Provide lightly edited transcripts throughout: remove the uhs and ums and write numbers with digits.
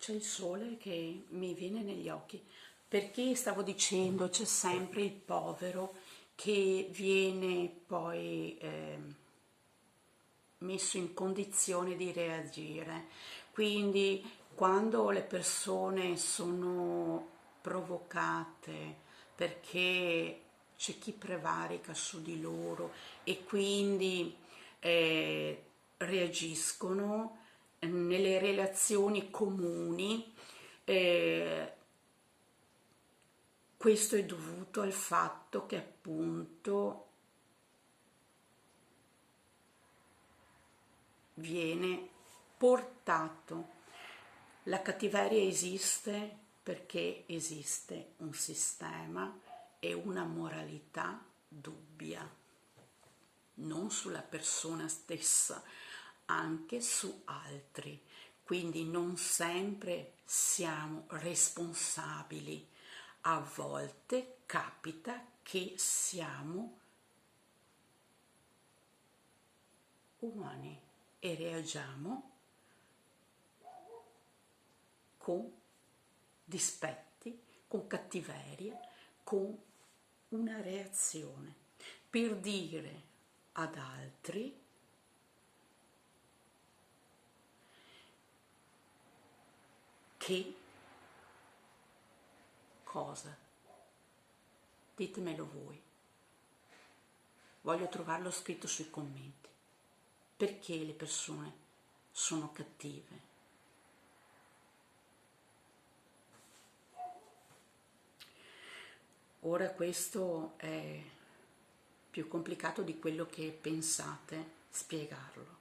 C'è il sole che mi viene negli occhi, perché stavo dicendo c'è sempre il povero che viene poi messo in condizione di reagire. Quindi quando le persone sono provocate perché c'è chi prevarica su di loro e quindi reagiscono nelle relazioni comuni, eh, questo è dovuto al fatto che appunto viene portato. La cattiveria esiste perché esiste un sistema e una moralità dubbia, non sulla persona stessa, anche su altri. Quindi non sempre siamo responsabili. A volte capita che siamo umani e reagiamo con dispetti, con cattiveria, con una reazione per dire ad altri che cosa. Ditemelo voi. Voglio trovarlo scritto sui commenti. Perché le persone sono cattive? Ora questo è più complicato di quello che pensate spiegarlo.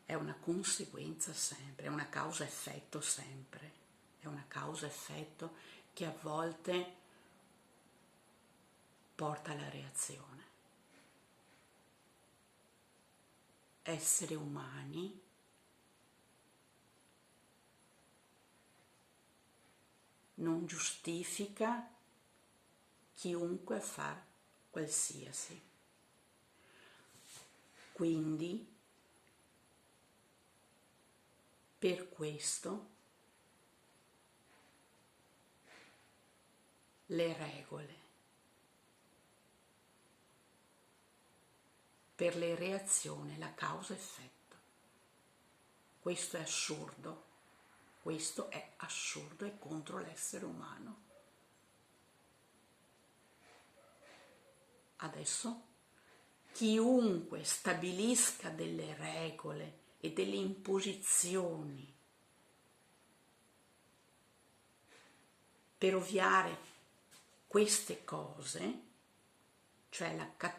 È una conseguenza sempre, è una causa-effetto sempre, è una causa-effetto che a volte porta alla reazione. Essere umani non giustifica chiunque fa qualsiasi. Quindi, per questo, le regole per le reazioni, la causa-effetto. Questo è assurdo. Questo è assurdo e contro l'essere umano. Adesso, chiunque stabilisca delle regole e delle imposizioni per ovviare queste cose, cioè la cattiveria,